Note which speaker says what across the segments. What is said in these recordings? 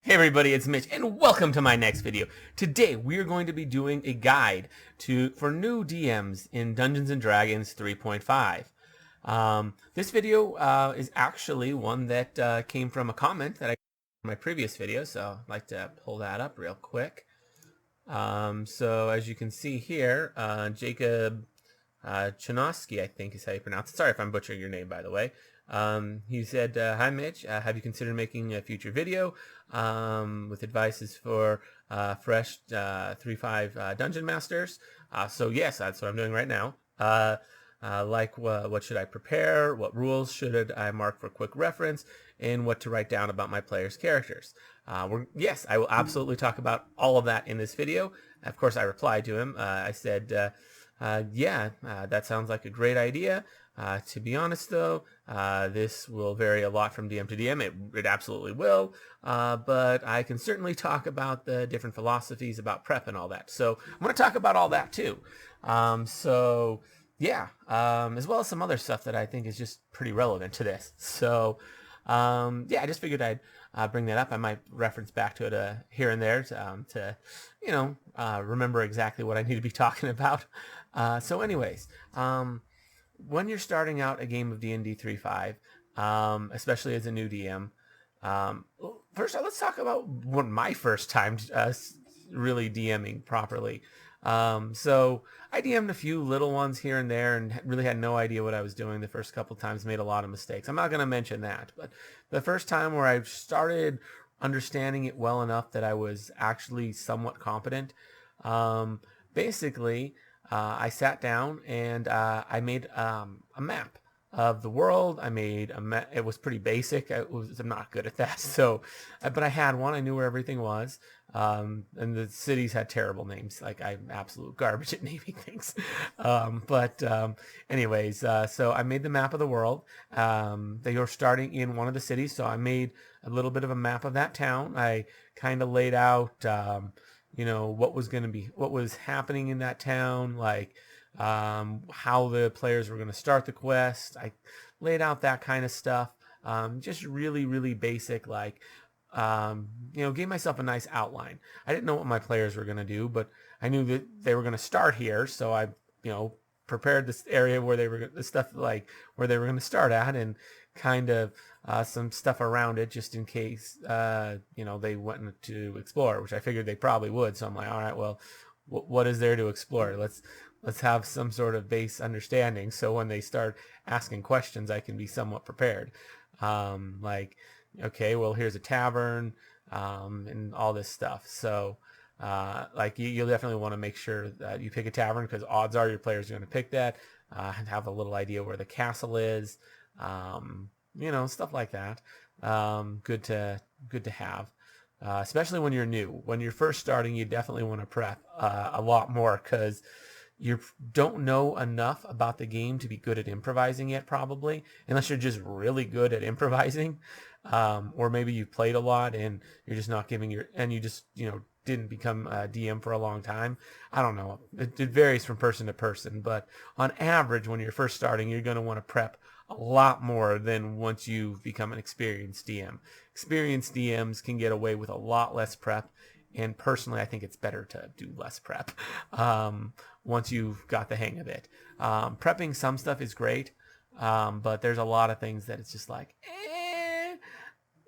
Speaker 1: Hey everybody, it's Mitch, and welcome to my next video. Today we are going to be doing a guide for new DMs in Dungeons & Dragons 3.5. This video is actually one that came from a comment that I got in my previous video, so I'd like to pull that up real quick. So as you can see here, Jacob Chinosky, I think is how you pronounce it. Sorry if I'm butchering your name, by the way. He said, "Hi Mitch, have you considered making a future video with advices for fresh 3.5 dungeon masters?" So yes, that's what I'm doing right now. What should I prepare? What rules should I mark for quick reference? And what to write down about my players' characters. Yes, I will absolutely talk about all of that in this video. Of course, I replied to him. I said, yeah, that sounds like a great idea. To be honest, though, this will vary a lot from DM to DM. It absolutely will, but I can certainly talk about the different philosophies about prep and all that. So I'm going to talk about all that too. Yeah, as well as some other stuff that I think is just pretty relevant to this. So yeah, I just figured I'd bring that up. I might reference back to it here and there to remember exactly what I need to be talking about. So anyways, when you're starting out a game of D&D 3.5, especially as a new DM, first let's talk about my first time really DMing properly. So I DM'd a few little ones here and there and really had no idea what I was doing the first couple times, made a lot of mistakes. I'm not going to mention that, but the first time where I started understanding it well enough that I was actually somewhat competent, basically, I sat down and I made a map of the world. I made a map. It was pretty basic. I'm not good at that. So, but I had one. I knew where everything was. And the cities had terrible names. Like I'm absolute garbage at naming things. Anyways, so I made the map of the world. They were starting in one of the cities. So I made a little bit of a map of that town. I kind of laid out, what was happening in that town, like how the players were going to start the quest. I laid out that kind of stuff, just really, really basic, like, gave myself a nice outline. I didn't know what my players were going to do, but I knew that they were going to start here, so I, prepared this area where they were the stuff like where they were going to start at, and kind of some stuff around it just in case they went to explore, which I figured they probably would. So I'm like, all right, well, what is there to explore? Let's have some sort of base understanding, so when they start asking questions, I can be somewhat prepared. Like, okay, well, here's a tavern, and all this stuff. So like you'll definitely want to make sure that you pick a tavern, because odds are your players are going to pick that, and have a little idea where the castle is, stuff like that. Good to have, especially when you're new. When you're first starting, you definitely want to prep a lot more, because you don't know enough about the game to be good at improvising yet, probably, unless you're just really good at improvising, or maybe you've played a lot and you're just not and you just didn't become a DM for a long time. I don't know. It varies from person to person, but on average, when you're first starting, you're going to want to prep a lot more than once you've become an experienced DM. Experienced DMs can get away with a lot less prep, and personally, I think it's better to do less prep once you've got the hang of it. Prepping some stuff is great, but there's a lot of things that it's just like,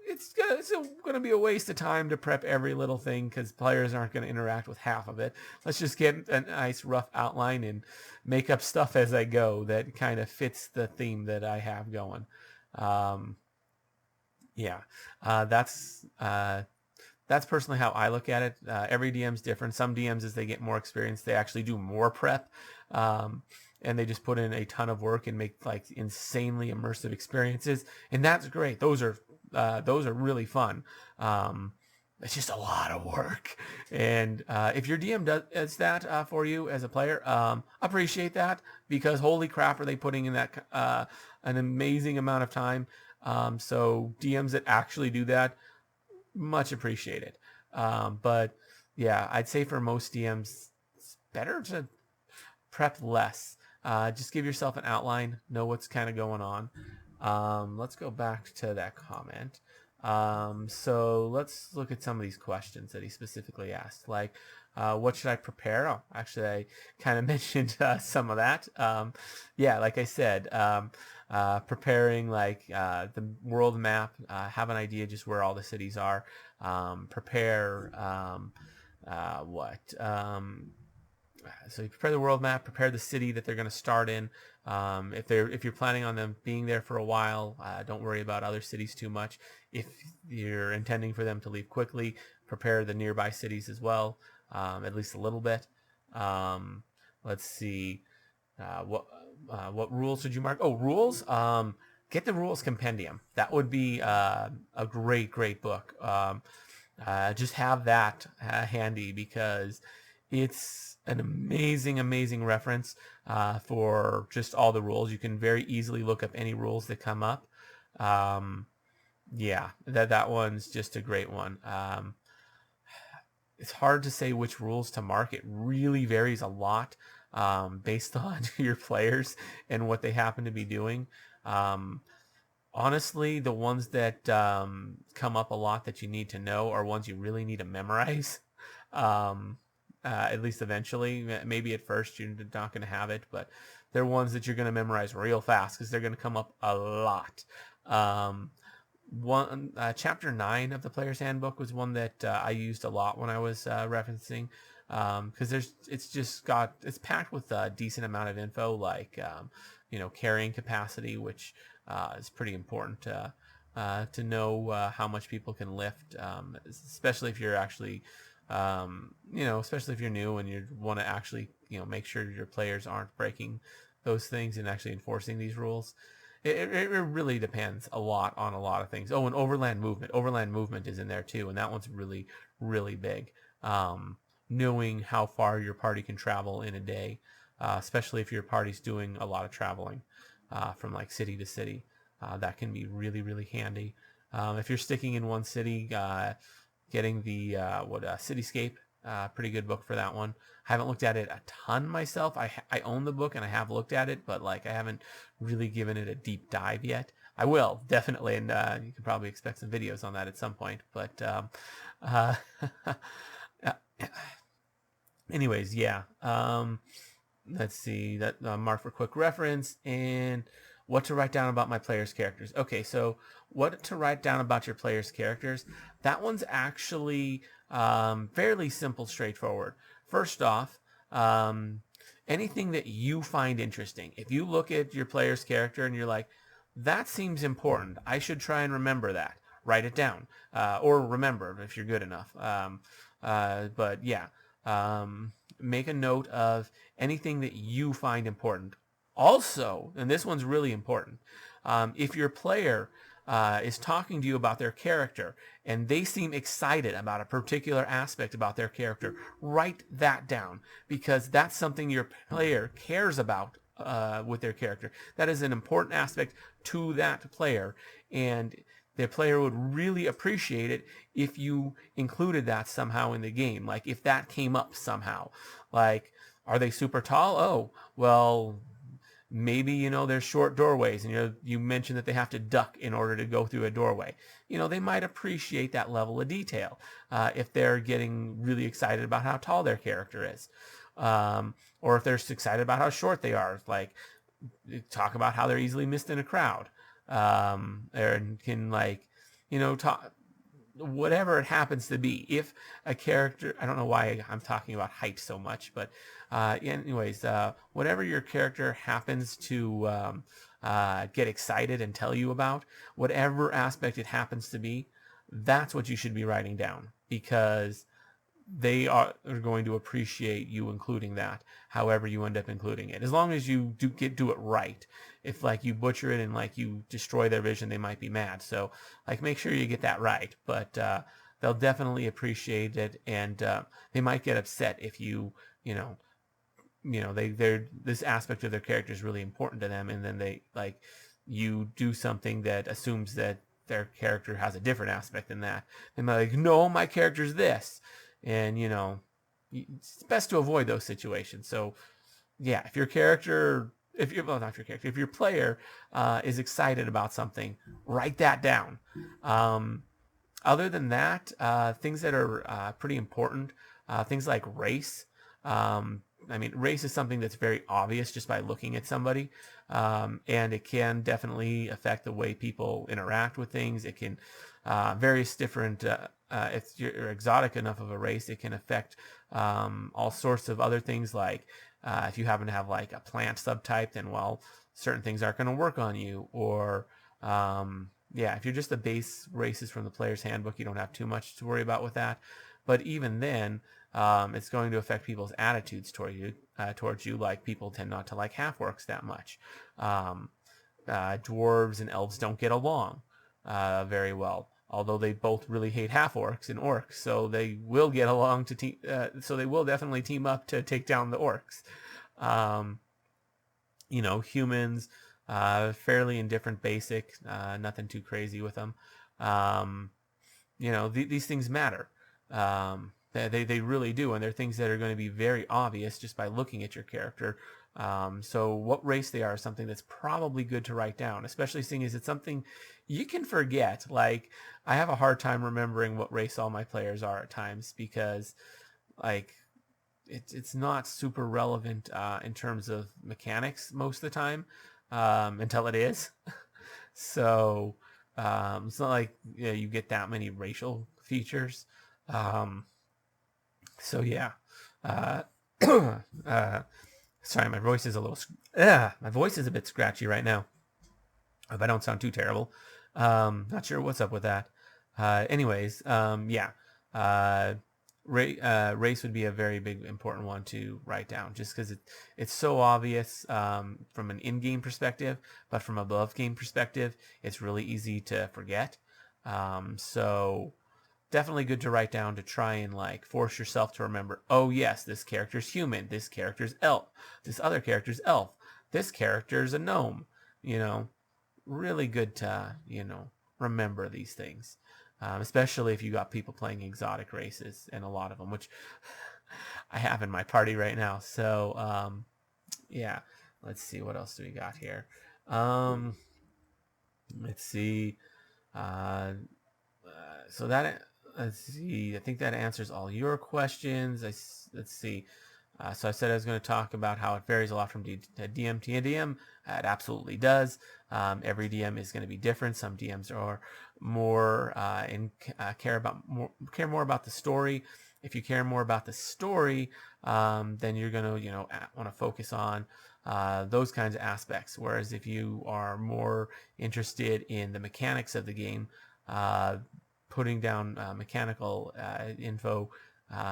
Speaker 1: it's going to be a waste of time to prep every little thing, because players aren't going to interact with half of it. Let's just get a nice rough outline and make up stuff as I go that kind of fits the theme that I have going. Yeah, that's personally how I look at it. Every DM's different. Some DMs, as they get more experience, they actually do more prep, and they just put in a ton of work and make like insanely immersive experiences, and that's great. Those are really fun. It's just a lot of work, and if your DM does that for you as a player, appreciate that, because holy crap, are they putting in that an amazing amount of time. So DMs that actually do that, much appreciated. But yeah, I'd say for most DMs, it's better to prep less. Just give yourself an outline, know what's kind of going on. Let's go back to that comment. So let's look at some of these questions that he specifically asked. Like, what should I prepare? Oh, actually, I kind of mentioned some of that. Yeah, like I said, preparing like the world map, have an idea just where all the cities are. Prepare what? So you prepare the world map, prepare the city that they're going to start in. If you're planning on them being there for a while, don't worry about other cities too much. If you're intending for them to leave quickly, prepare the nearby cities as well, at least a little bit. Let's see, what rules should you mark? Oh, rules. Get the rules compendium. That would be a great book. Just have that handy because it's an amazing reference for just all the rules. You can very easily look up any rules that come up. Yeah, that one's just a great one. It's hard to say which rules to mark. It really varies a lot based on your players and what they happen to be doing. Honestly, the ones that come up a lot that you need to know are ones you really need to memorize. At least eventually. Maybe at first you're not going to have it, but they're ones that you're going to memorize real fast because they're going to come up a lot. Chapter 9 of the Player's Handbook was one that I used a lot when I was referencing because it's packed with a decent amount of info like carrying capacity, which is pretty important to know how much people can lift, especially if you're actually especially if you're new and you want to actually make sure your players aren't breaking those things and actually enforcing these rules. It really depends a lot on a lot of things. Oh, and overland movement. Overland movement is in there too, and that one's really big. Knowing how far your party can travel in a day, especially if your party's doing a lot of traveling from like city to city, that can be really handy. If you're sticking in one city, getting the Cityscape, pretty good book for that one. I haven't looked at it a ton myself. I own the book and I have looked at it, but like I haven't really given it a deep dive yet. I will definitely, and you can probably expect some videos on that at some point. But uh, anyways, yeah. Let's see that mark for quick reference and what to write down about my players' characters. Okay, so what to write down about your players' characters. That one's actually fairly simple, straightforward. First off, anything that you find interesting. If you look at your player's character and you're like, that seems important, I should try and remember that. Write it down or remember if you're good enough. But yeah, make a note of anything that you find important. Also, and this one's really important, if your player is talking to you about their character and they seem excited about a particular aspect about their character, write that down because that's something your player cares about with their character. That is an important aspect to that player, and the player would really appreciate it if you included that somehow in the game. Like if that came up somehow, like, are they super tall? Oh, well, maybe there's short doorways and you mentioned that they have to duck in order to go through a doorway. They might appreciate that level of detail if they're getting really excited about how tall their character is, or if they're excited about how short they are. Like talk about how they're easily missed in a crowd, and can talk whatever it happens to be. If a character, I don't know why I'm talking about height so much, but anyways, whatever your character happens to get excited and tell you about, whatever aspect it happens to be, that's what you should be writing down because they are going to appreciate you including that, however you end up including it. As long as you do it right. If like you butcher it and like you destroy their vision, they might be mad. So like make sure you get that right. But they'll definitely appreciate it, and they might get upset if they're this aspect of their character is really important to them, and then they like you do something that assumes that their character has a different aspect than that. They might like, no, my character's this. And it's best to avoid those situations. So yeah, if your character, well, not your character, if your player is excited about something, write that down. Other than that, things that are pretty important, things like race. I mean, race is something that's very obvious just by looking at somebody, and it can definitely affect the way people interact with things. It can various different. If you're exotic enough of a race, it can affect all sorts of other things. Like if you happen to have like a plant subtype, then well, certain things aren't going to work on you. Or yeah, if you're just the base races from the player's handbook, you don't have too much to worry about with that. But even then, it's going to affect people's attitudes toward you. Towards you, like people tend not to like half orcs that much. Dwarves and elves don't get along very well, although they both really hate half orcs and orcs. So they will get along to so they will definitely team up to take down the orcs. Humans, fairly indifferent, basic, nothing too crazy with them. These things matter. They really do, and they're things that are going to be very obvious just by looking at your character. So what race they are is something that's probably good to write down, especially seeing as it's something you can forget. Like, I have a hard time remembering what race all my players are at times because, like, it's not super relevant in terms of mechanics most of the time until it is. So it's not like you get that many racial features. So yeah. Uh, sorry, my voice is my voice is a bit scratchy right now. If I don't sound too terrible. Not sure what's up with that. Anyways, yeah. Race would be a very big important one to write down, just because it's so obvious from an in-game perspective, but from a above-game perspective, it's really easy to forget. So definitely good to write down to try and like force yourself to remember, oh yes, this character's human, this character's elf, this other character's elf, this character's a gnome. Really good to remember these things, especially if you got people playing exotic races, and a lot of them, which I have in my party right now. So yeah, let's see, what else do we got here. Let's see. So that let's see. I think that answers all your questions. Let's see. So I said I was going to talk about how it varies a lot from DM to DM. It absolutely does. Every DM is going to be different. Some DMs are more care more about the story. If you care more about the story, then you're going to want to focus on those kinds of aspects. Whereas if you are more interested in the mechanics of the game, putting down mechanical info,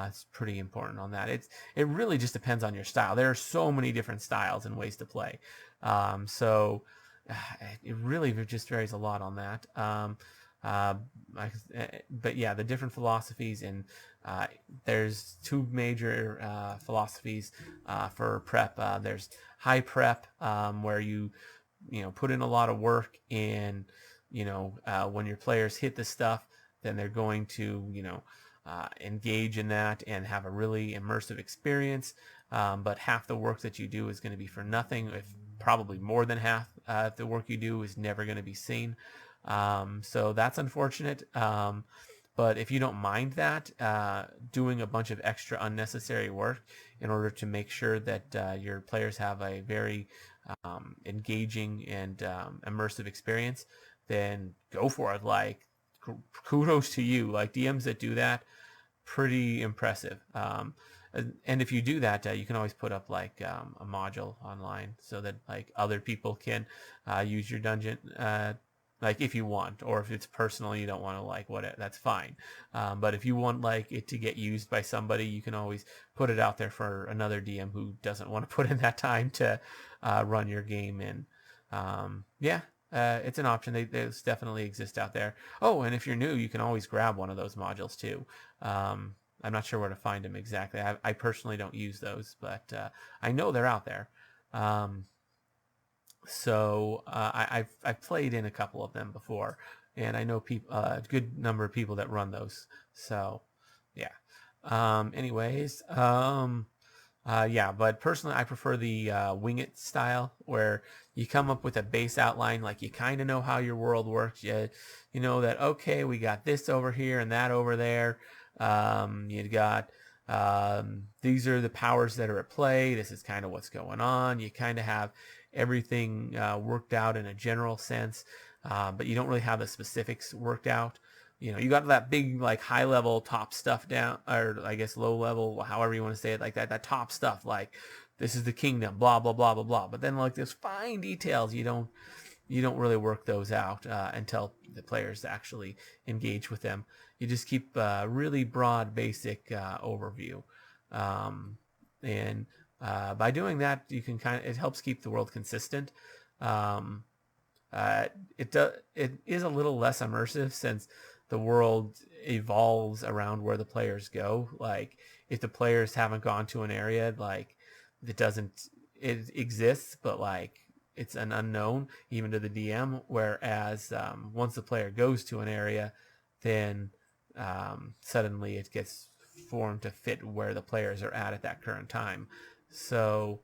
Speaker 1: it's pretty important on that. It really just depends on your style. There are so many different styles and ways to play, so it really just varies a lot on that. But yeah, the different philosophies, and there's two major philosophies for prep. There's high prep, where you put in a lot of work, and when your players hit the stuff, then they're going to engage in that and have a really immersive experience. But half the work that you do is going to be for nothing. If probably more than half the work you do is never going to be seen. So that's unfortunate. But if you don't mind that, doing a bunch of extra unnecessary work in order to make sure that your players have a very engaging and immersive experience, then go for it. Like, kudos to you. Like, DMs that do that, pretty impressive. And if you do that, you can always put up like a module online so that like other people can use your dungeon, like if you want, or if it's personal, you don't want to like that's fine. But if you want like it to get used by somebody, you can always put it out there for another DM who doesn't want to put in that time to run your game. And yeah, it's an option. They definitely exist out there. Oh, and if you're new, you can always grab one of those modules too. I'm not sure where to find them exactly. I personally don't use those, but I know they're out there. So I've played in a couple of them before, and I know a good number of people that run those. So yeah. Anyways, Yeah, but personally, I prefer the wing it style, where you come up with a base outline, like you kind of know how your world works. You know that, okay, we got this over here and that over there. You got these are the powers that are at play. This is kind of what's going on. You kind of have everything worked out in a general sense, but you don't really have the specifics worked out. You know, you got that big, like, high level top stuff down, or I guess low level, however you want to say it, like that top stuff, like this is the kingdom, blah blah blah blah blah. But then, like, there's fine details, you don't really work those out until the players actually engage with them. You just keep a really broad, basic overview, and by doing that, you can it helps keep the world consistent. Um, it is a little less immersive, since the world evolves around where the players go. Like, if the players haven't gone to an area, like, it exists, but like it's an unknown even to the DM. Whereas once the player goes to an area, then suddenly it gets formed to fit where the players are at that current time. So,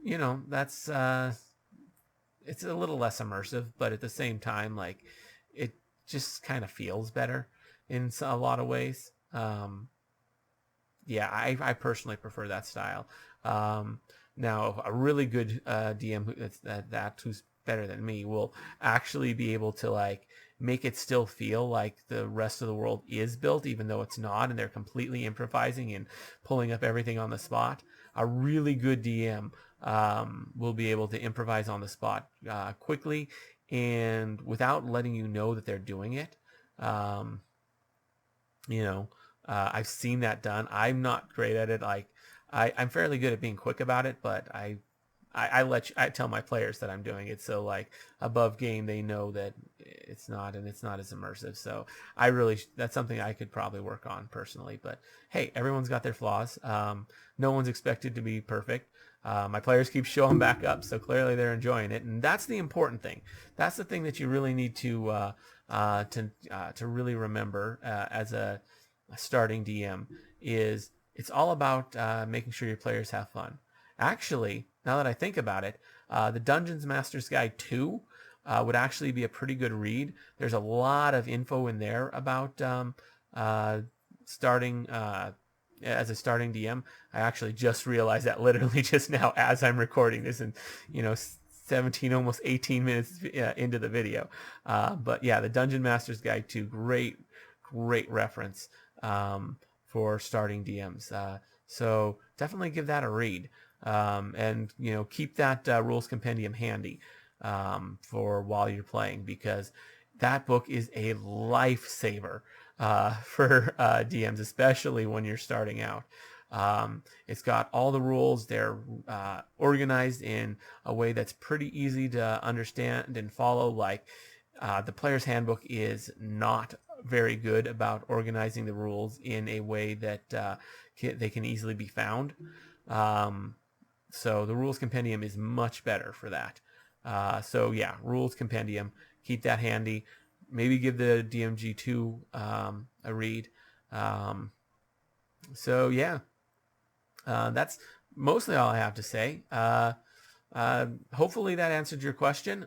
Speaker 1: you know, that's it's a little less immersive, but at the same time, like, it just kind of feels better in a lot of ways. Yeah, I personally prefer that style. Now, a really good DM who's better than me will actually be able to, like, make it still feel like the rest of the world is built, even though it's not, and they're completely improvising and pulling up everything on the spot. A really good DM will be able to improvise on the spot quickly and without letting you know that they're doing it. Um, you know, I've seen that done. I'm not great at it. Like, I'm fairly good at being quick about it, but I tell my players that I'm doing it, so, like, above game they know that it's not, and it's not as immersive. So that's something I could probably work on personally. But hey, everyone's got their flaws. No one's expected to be perfect. My players keep showing back up, so clearly they're enjoying it, and that's the important thing. That's the thing that you really need to really remember as a starting DM, is it's all about making sure your players have fun. Actually, now that I think about it, the Dungeons Master's Guide 2 would actually be a pretty good read. There's a lot of info in there about starting as a starting DM. I actually just realized that literally just now as I'm recording this, and 17, almost 18 minutes into the video. But yeah, the Dungeon Master's Guide 2, great reference for starting DMs. So definitely give that a read. And keep that rules compendium handy for while you're playing, because that book is a lifesaver for DMs, especially when you're starting out. It's got all the rules. They're organized in a way that's pretty easy to understand and follow. Like, the player's handbook is not very good about organizing the rules in a way that they can easily be found. So the rules compendium is much better for that. So yeah, rules compendium, keep that handy. Maybe give the DMG2 a read. So yeah, that's mostly all I have to say. Hopefully that answered your question.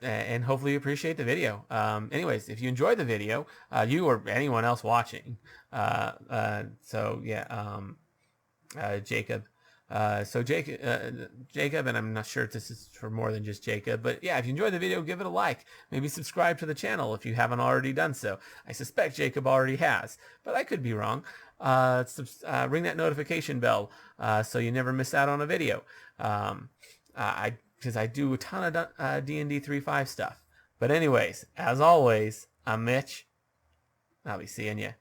Speaker 1: And hopefully you appreciate the video. Anyways, if you enjoyed the video, you or anyone else watching, so yeah, Jacob. Jacob, and I'm not sure if this is for more than just Jacob, but yeah, if you enjoyed the video, give it a like. Maybe subscribe to the channel if you haven't already done so. I suspect Jacob already has, but I could be wrong. Ring that notification bell so you never miss out on a video. Because I do a ton of D&D 3.5 stuff. But anyways, as always, I'm Mitch. I'll be seeing you